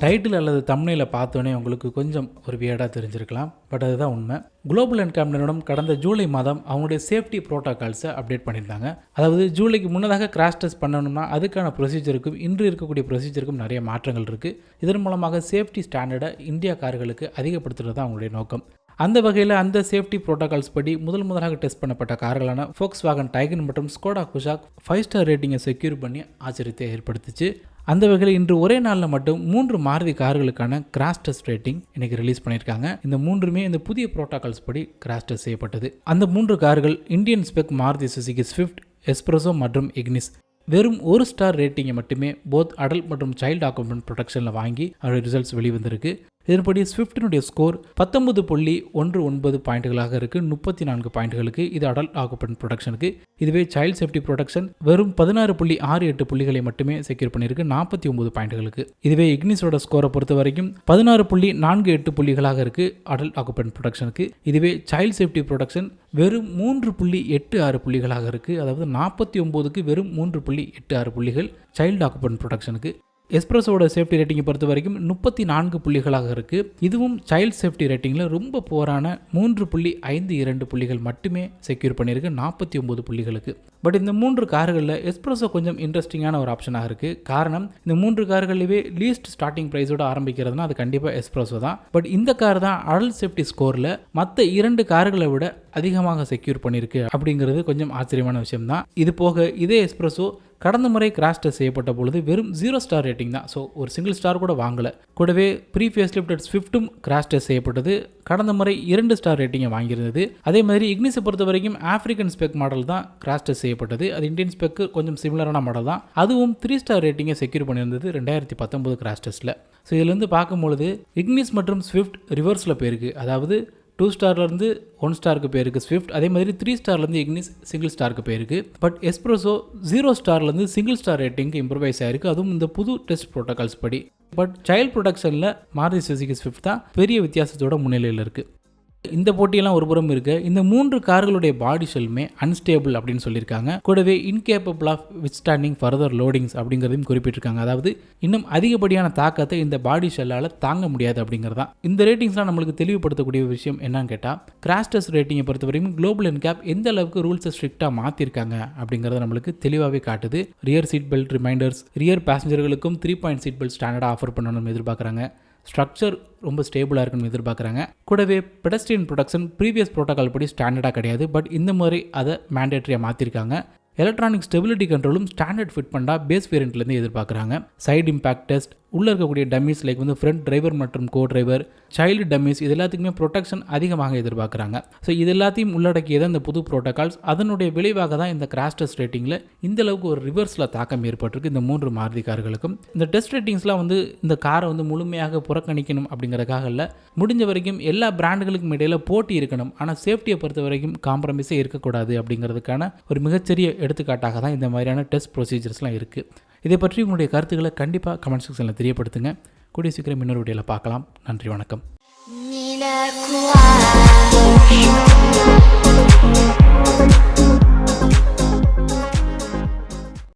Title அல்லது தம்ப்நெயிலை பார்த்தோன்னே உங்களுக்கு கொஞ்சம் ஒரு வியர்டாக தெரிஞ்சிருக்கலாம். பட் அதுதான் உண்மை. குளோபல் Ncap நிறுவனம் கடந்த ஜூலை மாதம் அவங்களுடைய சேஃப்டி ப்ரோட்டோகால்ஸை அப்டேட் பண்ணியிருந்தாங்க. அதாவது ஜூலைக்கு முன்னதாக கிராஷ் டெஸ்ட் பண்ணணும்னா அதுக்கான ப்ரொசீஜருக்கும் இன்று இருக்கக்கூடிய ப்ரொசீஜருக்கும் நிறைய மாற்றங்கள் இருக்குது. இதன் மூலமாக சேஃப்டி ஸ்டாண்டர்டை இந்தியா கார்களுக்கு அதிகப்படுத்துறது தான் அவங்களுடைய நோக்கம். அந்த வகையில் அந்த சேஃப்டி ப்ரோட்டோகால்ஸ் படி முதலாக டெஸ்ட் பண்ணப்பட்ட கார்களான Volkswagen டைகன் மற்றும் ஸ்கோடா குஷாக் 5 ஸ்டார் ரேட்டிங்கை செக்யூர் பண்ணி ஆச்சரியத்தை ஏற்படுத்துச்சு. அந்த வகையில் இன்று ஒரே நாளில் மட்டும் 3 மாருதி கார்களுக்கான கிராஷ் டெஸ்ட் ரேட்டிங் இன்னைக்கு ரிலீஸ் பண்ணியிருக்காங்க. இந்த 3மே இந்த புதிய ப்ரோட்டோகால்ஸ் படி கிராஷ் டெஸ்ட் செய்யப்பட்டது. அந்த 3 கார்கள் Indian spec Maruti Suzuki Swift, S-Presso மற்றும் Ignis. வெறும் 1 ஸ்டார் ரேட்டிங்கை மட்டுமே போத் அடல்ட் மற்றும் சைல்டு ஆக்குபென்ட் ப்ரொடெக்ஷனில் வாங்கி அவருடைய ரிசல்ட்ஸ் வெளிவந்திருக்கு. இதன்படி ஸ்விஃப்டினுடைய ஸ்கோர் 19.19 பாயிண்ட்டுகளாக இருக்குது. 34 பாயிண்ட்டுகளுக்கு இது அடல்ட் ஆக்குபென்ட் ப்ரொடெக்ஷனுக்கு. இதுவே சைல்டு சேஃப்டி ப்ரொடெக்ஷன் வெறும் 16.68 புள்ளிகளை மட்டுமே செக்யூர் பண்ணியிருக்கு 49 பாயிண்ட்டுகளுக்கு. இதுவே இக்னிஸோட ஸ்கோரை பொறுத்த வரைக்கும் 16.48 புள்ளிகளாக இருக்குது அடல்ட் ஆக்குபென்ட் ப்ரொடெக்ஷனுக்கு. இதுவே சைல்டு சேஃப்டி ப்ரொடெக்ஷன் வெறும் 3.86 புள்ளிகளாக இருக்குது. அதாவது 49க்கு வெறும் 3.86 புள்ளிகள் சைல்டு ஆக்குபென்ட் ப்ரொடெக்ஷனுக்கு. S-Pressoவோட சேஃப்டி ரேட்டிங்கை பொறுத்த வரைக்கும் 34 புள்ளிகளாக இருக்குது. இதுவும் சைல்டு சேஃப்டி ரேட்டிங்கில் ரொம்ப போரான 3.52 புள்ளிகள் மட்டுமே செக்யூர் பண்ணியிருக்கு 49 புள்ளிகளுக்கு. பட் இந்த 3 கார்களில் S-Presso கொஞ்சம் இன்ட்ரெஸ்டிங்கான ஒரு ஆப்ஷனாக இருக்குது. காரணம் இந்த 3 கார்களவே லீஸ்ட் ஸ்டார்டிங் ப்ரைஸோடு ஆரம்பிக்கிறதுனா அது கண்டிப்பாக S-Presso தான். பட் இந்த கார் தான் அடல்ட் சேஃப்டி ஸ்கோரில் மற்ற 2 கார்களை விட அதிகமாக செக்யூர் பண்ணியிருக்கு அப்படிங்கிறது கொஞ்சம் ஆச்சரியமான விஷயம் தான். இது போக இதே S-Presso கடந்த முறை கிராஷ் டெஸ்ட் செய்யப்பட்ட பொழுது வெறும் 0 ஸ்டார் ரேட்டிங் தான். ஸோ ஒரு சிங்கிள் ஸ்டார் கூட வாங்கலை. கூடவே Pre-facelift ஸ்விஃப்ட்டும் கிராஷ் டெஸ்ட் செய்யப்பட்டது. கடந்த முறை 2 ஸ்டார் ரேட்டிங்கை வாங்கியிருந்தது. அதே மாதிரி இக்னிஸை பொறுத்த வரைக்கும் ஆஃப்ரிக்கன் ஸ்பெக் மாடல் தான் கிராஷ் டெஸ்ட் செய்யப்பட்டது. அது இந்தியன் ஸ்பெக்கு கொஞ்சம் சிமிலரான மாடல் தான். அதுவும் 3 ஸ்டார் ரேட்டிங்கை செக்யூர் பண்ணியிருந்தது 2019 கிராஷ் டெஸ்ட்டில். ஸோ இதுலேருந்து பார்க்கும்பொழுது இக்னிஸ் மற்றும் ஸ்விஃப்ட் ரிவர்ஸில் போயிருக்கு. அதாவது 2 ஸ்டார்லேருந்து 1 ஸ்டாருக்கு போயிருக்கு ஸ்விஃப்ட். அதே மாதிரி 3 ஸ்டார்லேருந்து இக்னிஸ் சிங்கிள் ஸ்டாருக்கு போயிருக்கு. பட் S-Presso 0 ஸ்டார்லேருந்து சிங்கிள் ஸ்டார் ரேட்டிங்க்கு இம்ப்ரூவைஸ் ஆயிருக்கு. அதுவும் இந்த புது டெஸ்ட் ப்ரோட்டோகால்ஸ் படி. பட் சைல்டு ப்ரொடக்ஷனில் மாருதி சுசுகி ஸ்விஃப்ட் தான் பெரிய வித்தியாசத்தோட முன்னிலையில் இருக்குது. இந்த போட்டியெல்லாம் ஒரு புறம் இருக்கு. இந்த 3 கார்களுடைய பாடி ஷெல்லுமே அன்ஸ்டேபிள் அப்படின்னு சொல்லியிருக்காங்க. கூடவே இன்கேப்பபிள் ஆஃப் வித்ஸ்டாண்டிங் ஃபர்தர் லோடிங்ஸ் அப்படிங்கிறதையும் குறிப்பிட்டிருக்காங்க. அதாவது இன்னும் அதிகப்படியான தாக்கத்தை இந்த பாடி ஷெல்லால் தாங்க முடியாது அப்படிங்கிறதான். இந்த ரேட்டிங்ஸ்லாம் நம்மளுக்கு தெளிவுபடுத்தக்கூடிய விஷயம் என்னன்னு கேட்டால், கிராஷ் டெஸ்ட் ரேட்டிங்கை பொறுத்த வரைக்கும் குளோபல் Ncap எந்த அளவுக்கு ரூல்ஸை ஸ்ட்ரிக்டாக மாற்றிருக்காங்க அப்படிங்கிறத நம்மளுக்கு தெளிவாகவே காட்டுது. Rear seat belt reminders, rear பேசஞ்சர்களுக்கும் 3 சீட் பெல்ட் ஸ்டாண்டர்டாக ஆஃபர் பண்ணணும்னு எதிர்பார்க்குறாங்க. ஸ்ட்ரக்சர் ரொம்ப ஸ்டேபிளாக இருக்குன்னு எதிர்பார்க்குறாங்க. கூடவே பெடஸ்ட்ரியன் ப்ரொடெக்ஷன் ப்ரீவியஸ் ப்ரோட்டோகால் படி ஸ்டாண்டர்டாக கிடையாது. பட் இந்த மாதிரி அதை மேண்டேட்டரியாக மாற்றிருக்காங்க. எலக்ட்ரானிக் ஸ்டெபிலிட்டி கண்ட்ரோலும் ஸ்டாண்டர்ட் ஃபிட் பண்ணால் பேஸ் வேரியண்ட்லேருந்து எதிர்பார்க்குறாங்க. சைடு இம்பாக்ட் டெஸ்ட், உள்ளே இருக்கக்கூடிய டம்மிஸ் லைக் ஃப்ரண்ட் டிரைவர் மற்றும் கோ டிரைவர், சைல்டு டம்மிஸ் இது எல்லாத்துக்குமே ப்ரொடெக்ஷன் அதிகமாக எதிர்பார்க்குறாங்க. ஸோ இது எல்லாத்தையும் உள்ளடக்கியதான் இந்த புது ப்ரோட்டோகால்ஸ். அதனுடைய விளைவாக தான் இந்த கிராஷ் டெஸ்ட் ரேட்டிங்கில் இந்த அளவுக்கு ஒரு ரிவர்ஸில் தாக்கம் ஏற்பட்டிருக்கு இந்த 3 மாருதி கார்களுக்கும். இந்த டெஸ்ட் ரேட்டிங்ஸ்லாம் இந்த காரை முழுமையாக புறக்கணிக்கணும் அப்படிங்கிறதுக்காக இல்லை. முடிஞ்ச வரைக்கும் எல்லா பிராண்டுகளுக்கும் இடையில் போட்டி இருக்கணும். ஆனால் சேஃப்டியை பொறுத்த வரைக்கும் காம்ப்ரமைஸே இருக்கக்கூடாது அப்படிங்கிறதுக்கான ஒரு மிகச்சிறிய எடுத்துக்காட்டாக தான் இந்த மாதிரியான டெஸ்ட் ப்ரொசீஜர்ஸ்லாம் இருக்குது. இதை பற்றி உங்களுடைய கருத்துக்களை கண்டிப்பாக கமெண்ட் செக்ஷனில் தெரியப்படுத்துங்க. கூடிய சீக்கிரம் இன்னொரு வீடியோவில் பார்க்கலாம். நன்றி, வணக்கம்.